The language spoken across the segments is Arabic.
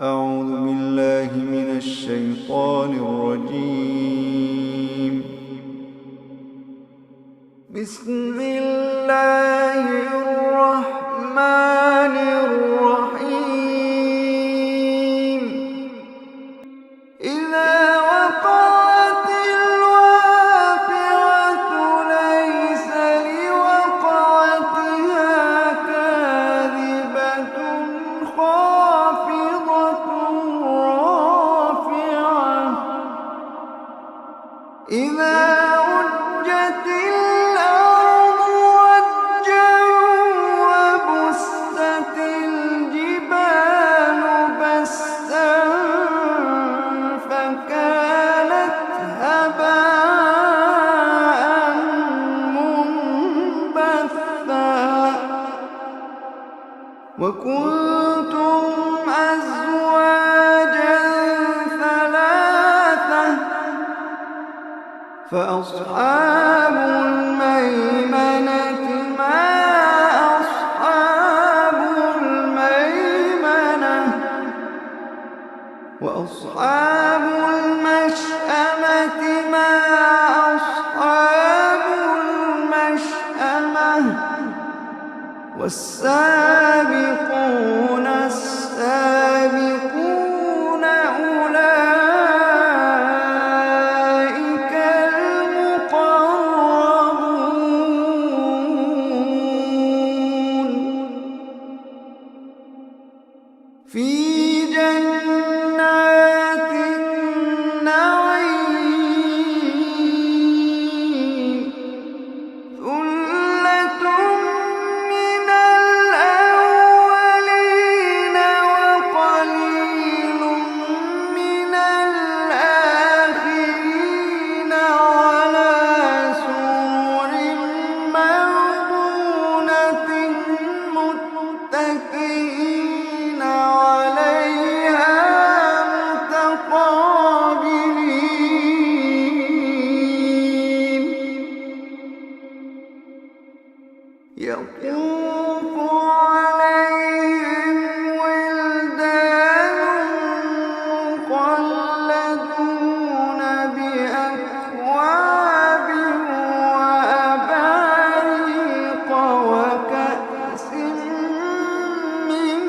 أعوذ بالله من الشيطان الرجيم. بسم الله الرحمن الرحيم. إذا وقعت الواقعة ليس لوقعتها كاذبة خافضة رافعة إذا رجت الأرض رجا وبست الجبال بسا فكانت هباء منبثا وكنتم أزواجا ثلاثة فأصحاب الميمنة ما أصحاب الميمنة وأصحاب المشأمة ما أصحاب المشأمة والسابقون السابقون أولئك المقربون في جنات النعيم ثلة من الأولين وقليل من الآخرين على سرر موضونة متكئين عليها متقابلين يطوف عليهم ولدان مخلدون بأكواب وأباريق وكأس من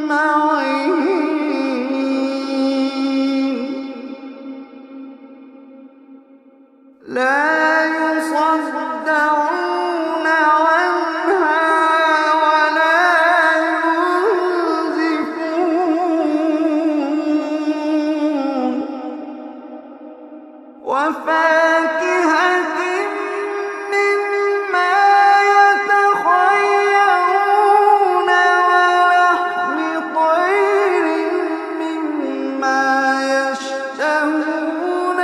معين لا يصدعون عنها ولا ينزفون وفاكهة مما يتخيرون ولحم طير مما يشتهون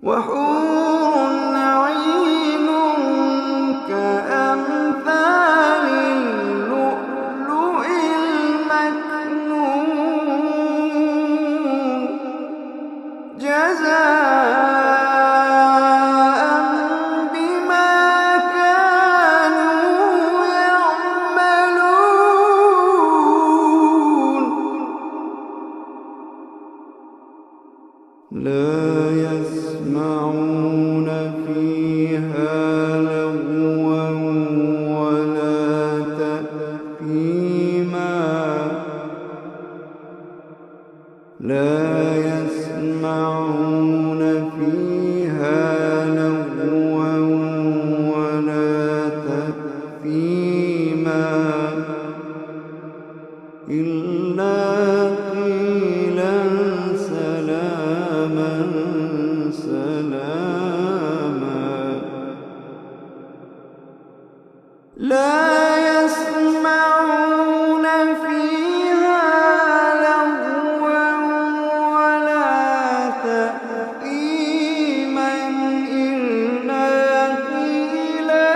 وحور عين كأمثال اللؤلؤ المكنون جزاء بما كانوا يعملون لا يسمعون فيها لغوا ولا تأثيما لا يسمعون فيها لغوا ولا تأثيما إلا قيلا سلاما سلاما لا يسمعون فيها لغوا ولا تأثيما إلا قيلا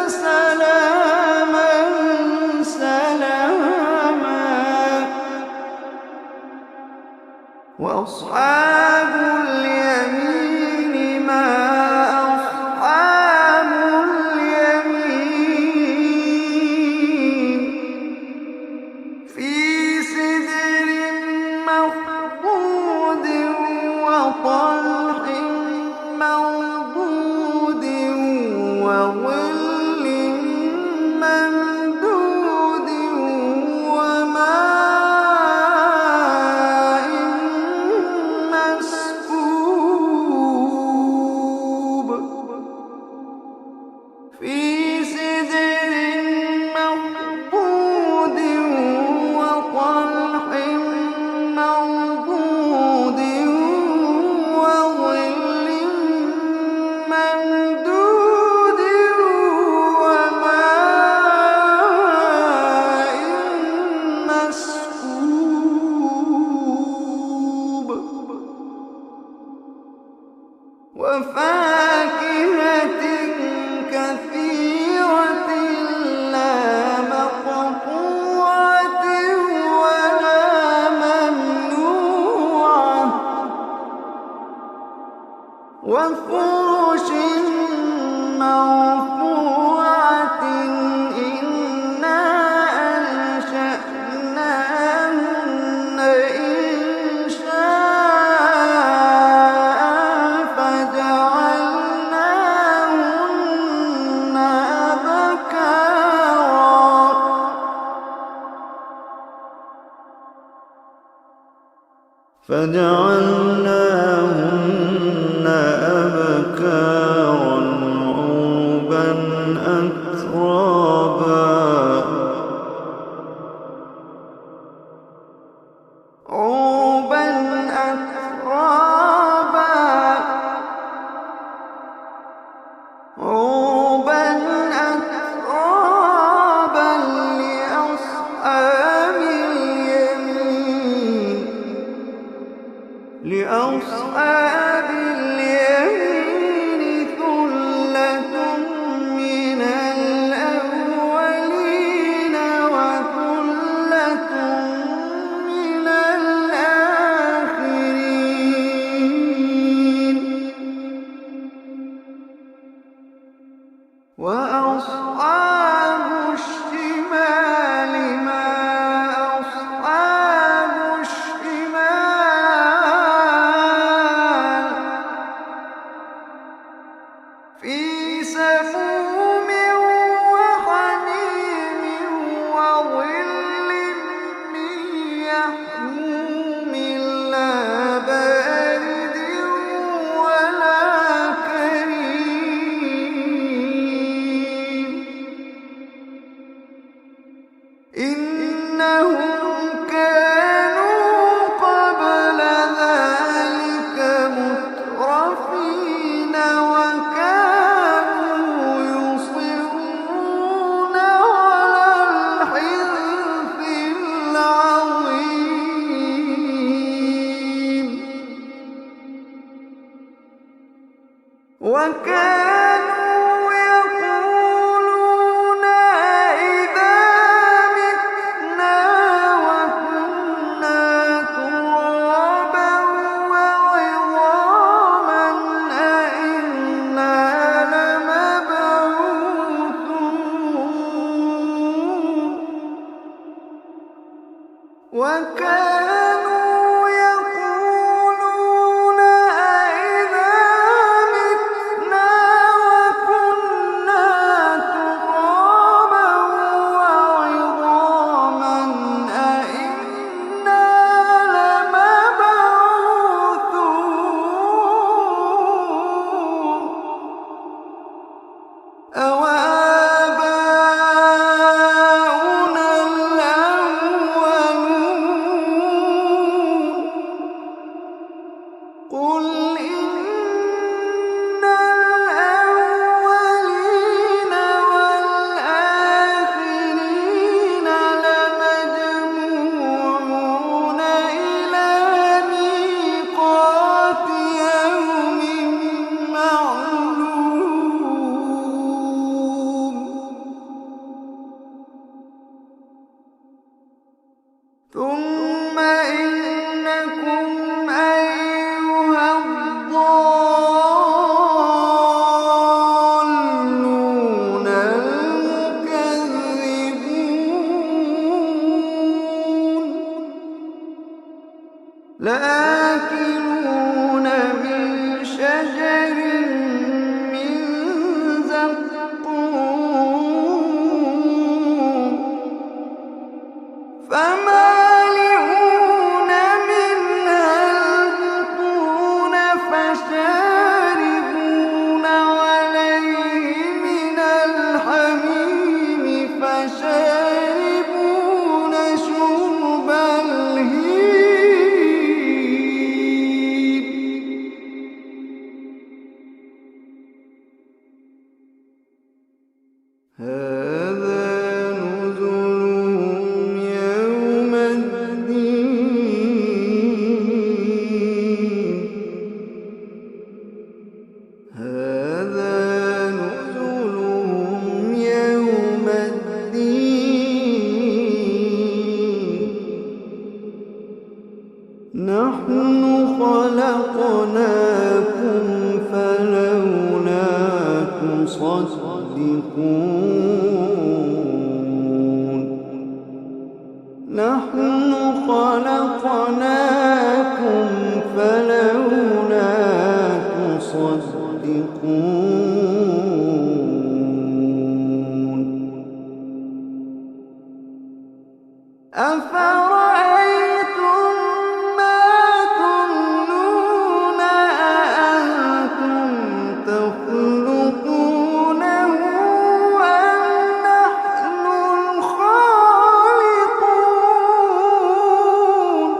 سلاما سلاما وأصحاب اليمين ما أصحاب وفرش مرفوعة إنا أنشأناهن إنشاء فجعلناهن أبكارا عربا أترابا لأصحاب اليمين ثلة من الأولين وثلة من الآخرين وأصحاب الشمال ما أصحاب الشمال في سموم وحميم وظل من يحموم لا بارد ولا كريم إنهم كانوا قبل ذلك مترفين وكانوا يصرون على الحنث العظيم وكانوا يقولون أئذا متنا وكنا ترابا وعظاما أئنا لمبعوثون وكانوا يقولون أئذا متنا وكنا ترابا وعظاما أئنا لمبعوثون أوآباؤنا الأولون قل إن الأولين والآخرين لمجموعون إلى ميقات يوم معلوم ثم إنكم أيها الضالون المكذبون لآكلون من شجر من زقوم فمالئون منها البطون فشاربون عليه من الحميم فشاربون شرب الهيم هذا نزلهم يوم الدين هذا نزلهم يوم الدين نحن خلقناكم فلا تصدقون نحن خلقناكم فلولا تصدقون أفرأيتم ما تمنون أأنتم تخلقونه أم نحن الخالقون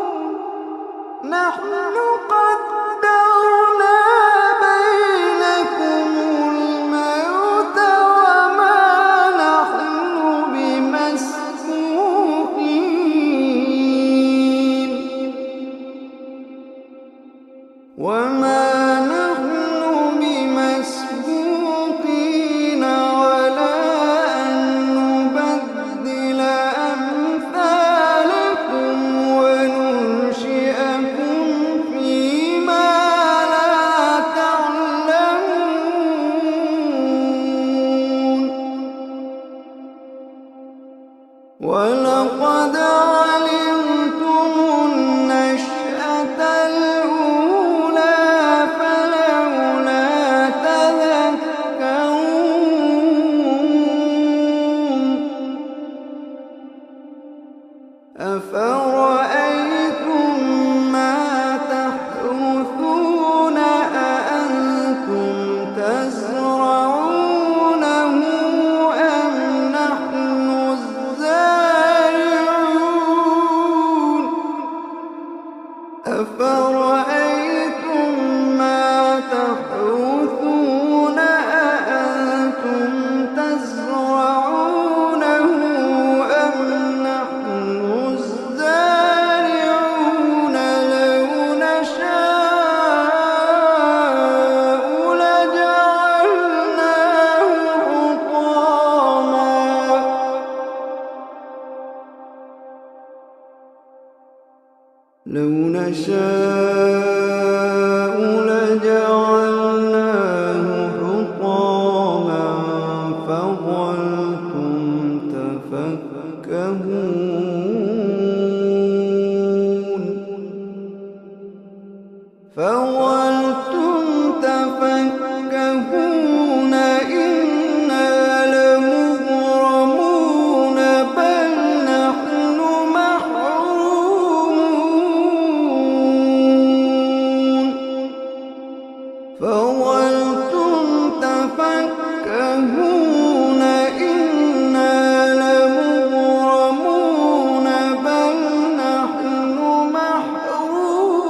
نحن قدرنا بينكم الموت وما نحن بمسبوقين على أن نبدل أمثالكم وننشئكم فيما لا تعلمون ولقد علمتم النشأة الأولى فلولا تذكرون أفرأيتم ما تحرثون أأنتم تزرعونه أم نحن الزارعون أفرأيتم ما تحرثون أأنتم تزرعونه أم نحن الزارعون لو نشاء لجعلناه حطاما لو نشاء لجعلناه حطاما فظلتم تفكهون إنا لمغرمون بل نحن محرومون فظلتم تفكهون إنا لمغرمون بل نحن محرومون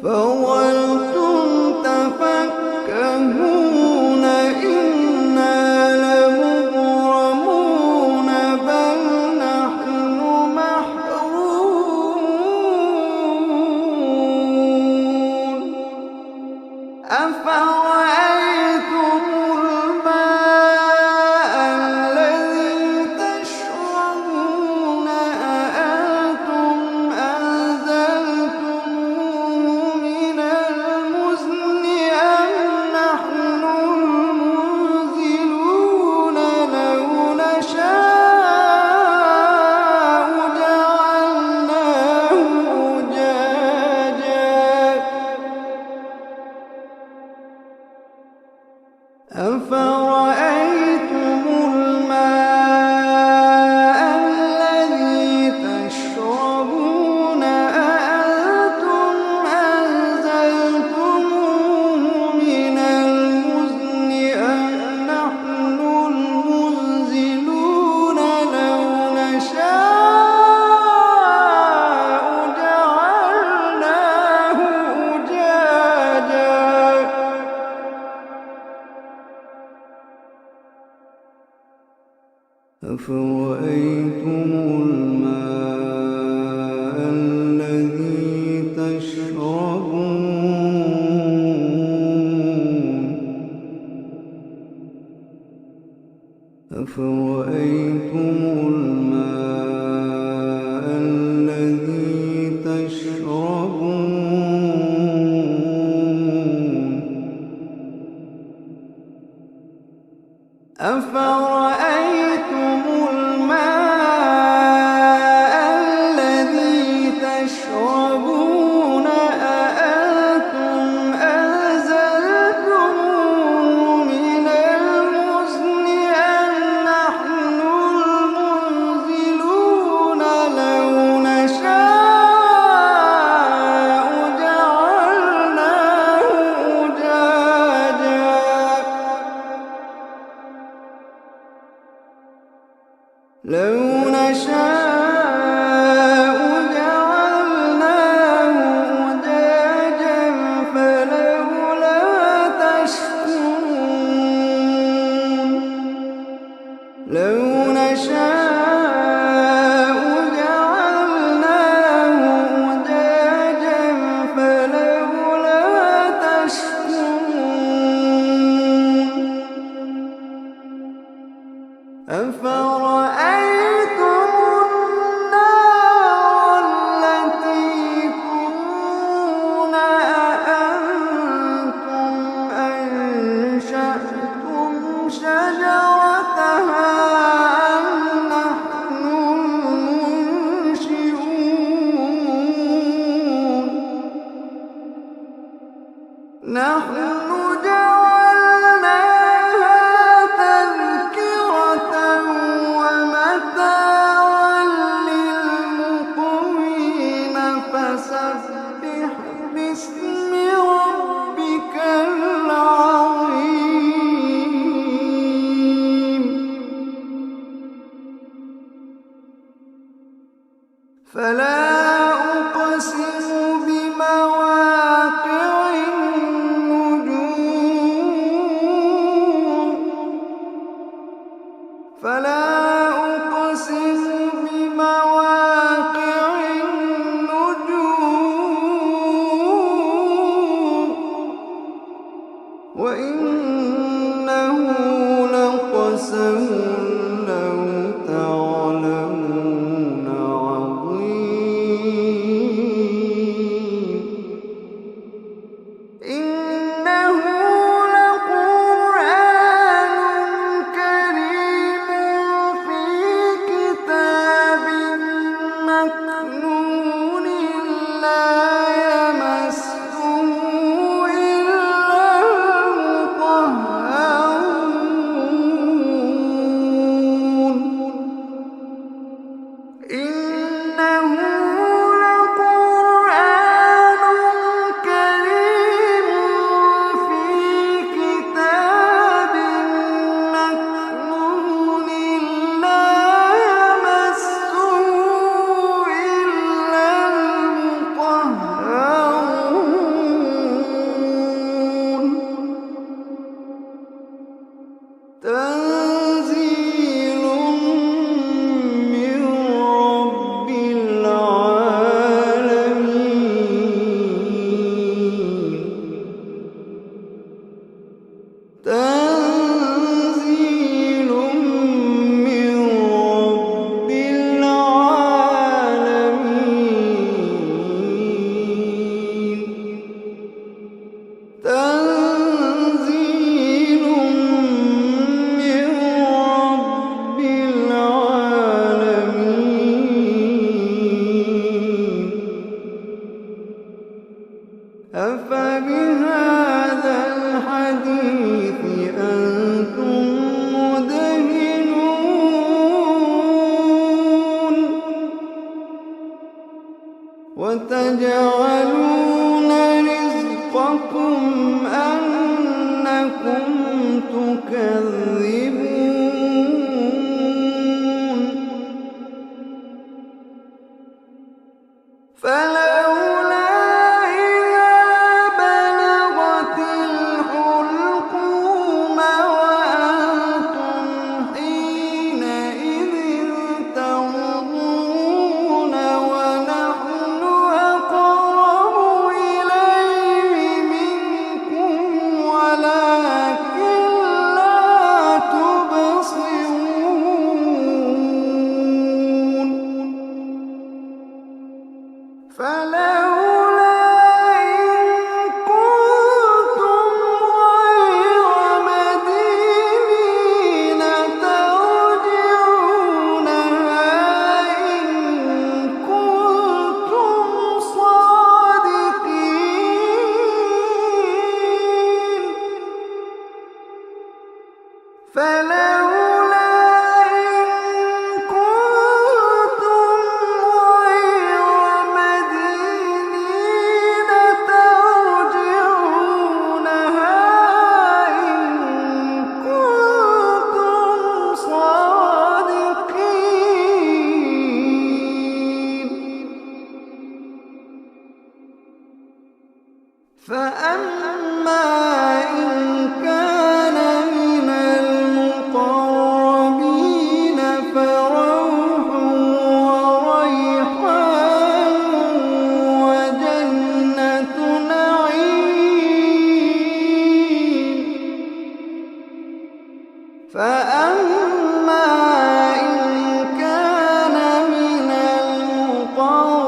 فظلتم تفكهون إنا لمغرمون بل نحن محرومون أفرأيتم الماء الذي تشربون أأنتم أنزلتموه من المزن أم نحن المنزلون لو نشاء جعلناه أجاجا أفرأيتم الماء الذي تشربون أأنتم أنزلتموه من المزن أم نحن المنزلون لو نشاء جعلناه أجاجا أفرأيتم الماء الذي تشربون أفرأيتم الماء الذي تشربون أفرأيتم الماء الذي تشربون أأنتم أنزلتموه من المزن أم نحن المنزلون لو نشاء جعلناه أجاجا فلولا تشكرون لو نشاء جعلناه أجاجا فلولا تشكرون أفرأيتم النار التي تورون أأنتم أنشأتم شجرتها أم نحن المنشئون نحن جعلناها تذكرة ومتاعا للمقوين فسبح باسم ربك العظيم فلا أقسم بمواقع النجوم فلا أقسم بمواقع النجوم وإنه لقسم لو تعلمون عظيم إنه لقرآن كريم في كتاب مكنون لا يمسه إلا المطهرون إنه لقرآن كريم في كتاب مكنون لا يمسه إلا المطهرون تنزيل من رب العالمين تنزيل من رب العالمين تنزيل من رب العالمين أفبهذا الحديث أنتم مدهنون وتجعلون رزقكم أنكم تكذبون فلولا إذا بلغت الحلقوم وأنتم حينئذ تنظرون ونحن أقرب إليه منكم ولكن لا إن كان من المقربين فروح وريحان وجنة نعيم. فأما إن كان من المقربين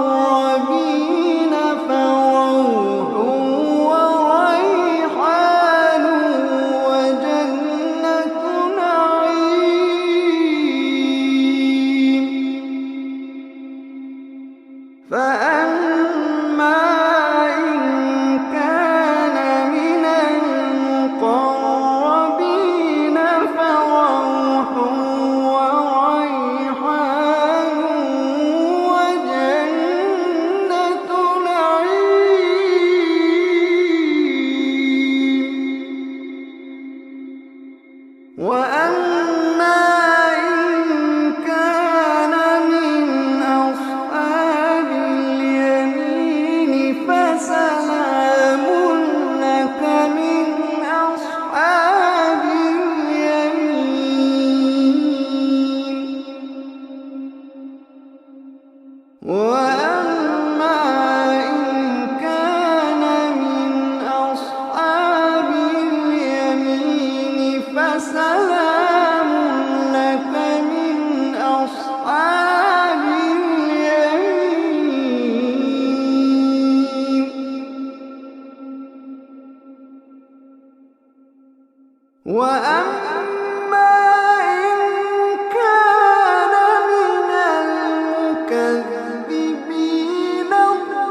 فروح وريحان وجنة نعيم. فأما إن كان من المقربين فروح وريحان وجنة نعيم. وأما إن كان من أصحاب اليمين فسلام لك من أصحاب اليمين. وأما إن كان من أصحاب اليمين فسلام لك من أصحاب اليمين. وأما إن كان من المكذبين الضالين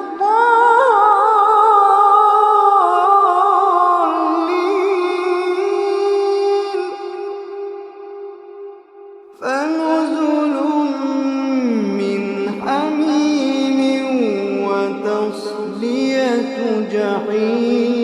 فنزل من حميم وتصلية جحيم.